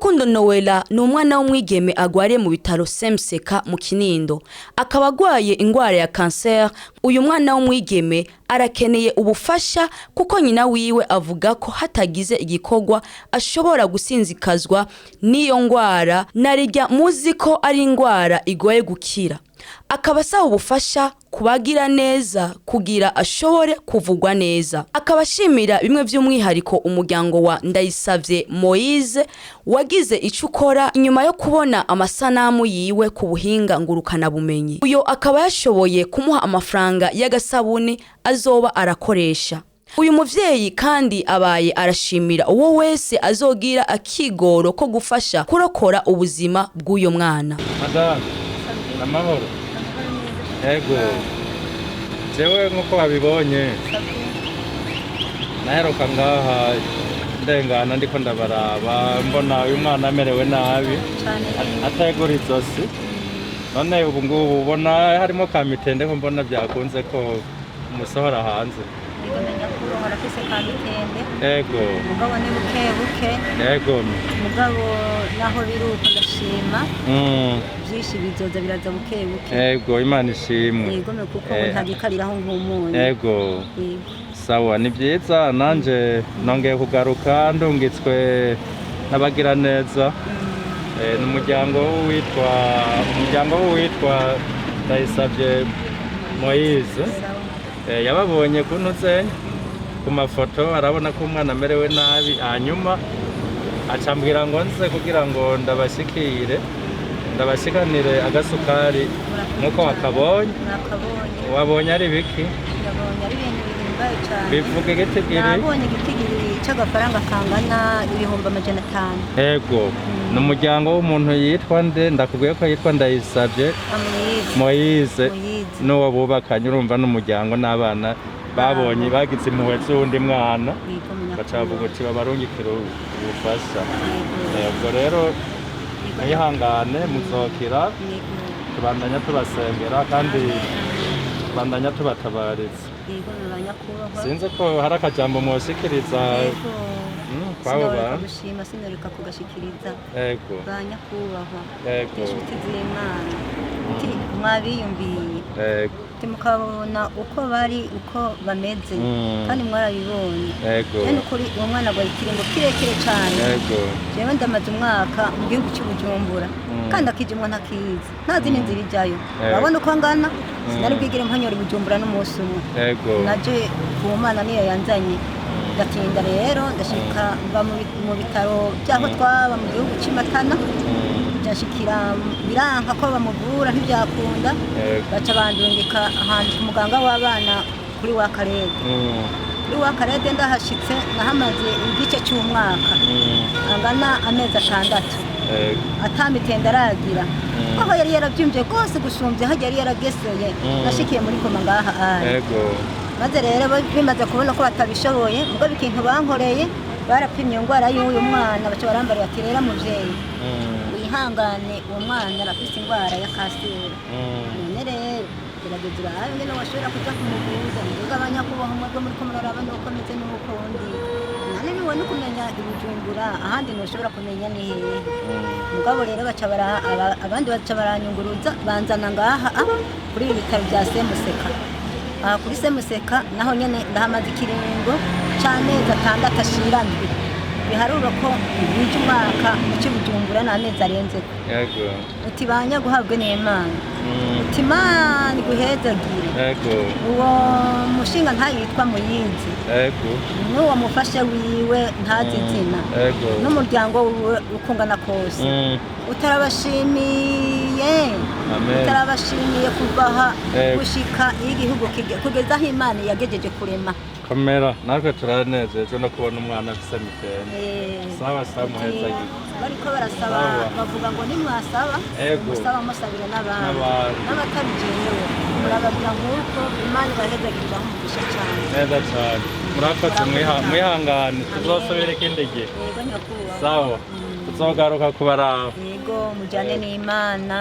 Rukundo Noella ni umwana w'umwigeme agwariye mu bitaro Semuseka mu Kinindo. Akaba agwaye ingwara ya cancer. Uyu mwana w'umwigeme arakeneye ubufasha kuko nyina wiwe avuga ko hatagize igikorwa ashobora gusinzikazwa n'iyo ngwara, narirya muzi ko ari ingwara igoye gukira. Akaba asaba ubufasha kubagira neza kugira ashobore kuvugwa neza. Akaba ashimira bimwe by'umwihariko umuryango wa Ndayisavye Moise wagize ico ukora nyuma yo kubona amasanamu yiwe ku buhinga ngurukana bumenyi. Uyo akaba yashoboye kumuha amafaranga y'agasabuni azoba arakoresha. Uyu muvyeyi kandi abaye arashimira uwo wese azogira akigoro ko gufasha kurokora ubuzima bw'uyo mwana. Amahoro. Ego. Jewe nkuko babibonye. Naheruka ngaha ndengana ndiko ndabaraba mbona uyu mwana amerewe nabi. Atayegura izosi. None ubu ngubu ubona harimo kamitende ko mbona byakunze ko umusohora hanze. Arafise kamitende. Ego. Mugabo ni buke. Ego. Mugabo naho biruko ndashima. Byinshi bizoza biraza buke. Ego, Imana ishimwe. Yego kuko ntagikariraho nk'umuntu. Ego. Sawa, ni byiza nanje nongeye kugaruka ndungitswe n'abagira neza. Umuryango witwa Ndayisavye Moise. Yababonye kuntuze ku mafoto arabona ko umwana amerewe nabi, hanyuma acambwira ngo nze kugira ngo ndabashikanire agasukari nkuko wakabonye. Wabonye ari biki? Yabonye ari ibintu bihimbaye cyane. Bivuga igitigiri? Nabonye igitigiri c'agafaranga kangana 500. Ego. N'umuryango w'umuntu yitwa nde? Ndakubwiye ko yitwa Ndayisavye Moise. N'uwo bubakanye urumva n'umuryango n'abana babonye bagize impuhwe z'undi mwana bacavuga uti babarungikira ubufasha. Ubwo rero mwihangane muzokira, tubandanya tubasengera kandi tubandanya tubatabariza. Sinzi ko hari akajambo mwoshikiriza kwabo ba gushima sinoreka kugashikiriza. Ego. Banyakubahwa. Ego. Inshuti z'Imana. Mwabiyumviye. Ego. Mukabona uko bari uko bameze kandi mwarabibonye. Ego. Cyane kuri uwo mwana gwa ikiringo kirekire cyane. Ego. Jewe ndamaze umwaka mu gihugu cy'Ubujumbura kandi akijimwe ntakizi ntazi n'inzira ijyayo. Babona uko ngana sinari bwigire mpanyora Bujumbura n'umunsi umwe. Ego. Naje ku Mana niyo yanzanye. Gatinda rero ndashika mba mu bitaro byaho twaba mu gihugu cy'Imatana. Ndashikira biranka ko bamuvura ntibyakunda. Baca bandungika ahantu umuganga w'abana kuri wa Karede. Kuri wa Karede ndahashitse nahamaze igice cy'umwaka. Angana amezi 6. Atamitenda aragira. Aho yari yarabyumye rwose gusumbye hagiye yari yarageseye. Nashikiye muri koma ngaha. Ego. Maze rero bimaze kubona ko batabishoboye ubwo bikintu bankoreye barapimye ingwara y'uyu mwana baca barambara ati rero muvyeyi wihangane uwo mwana arafise ingwara ya cancer. None rero gerageza urabe ngene washobora kuja kumuvuza ngabanya kubaho mwebwe muri ko muraraba nuko meze n'umukundi nane niwe no kumenya Ibujumbura ahandi noshobora kumenya ni hehe. Mugabo rero baca abandi baca baranyunguruza banzana ngaha kuri ibitaro bya Semuseka. Kuri Semuseka naho nyene ndahamaze ikiringo c'amezi 6 ashirandwi. Biharura ko bije umwaka cy'Ubujumbura n'amezi arenze. Yego. Uti banya guhabwe n'Imana. Uti Imana guhezagire. Yego. Uwo mushinga ntayitwa Muyizi. Yego. N'uwo mufashe wiwe ntazi izina. Yego. N'umuryango ukungana kose. Utarabashimiye. Amen. Utarabashimiye kubaha gushika igihugu kugeza aho Imana yagejeje kurema. Kamera natwe turanezeje no kubona umwana afise mitende. Sawa muheza gito. Bariko barasaba bavuga ngo nimwasaba musaba musabire n'abatabijenewe murababwira nk'uko Imana ibahezagirira umugisha cyane. Neza cyane murakoze mwihangane tuzosubira ikindi gihe. Yego nyakubahwa. Sawa tuzogaruka kubaraba. Yego mujyane n'Imana.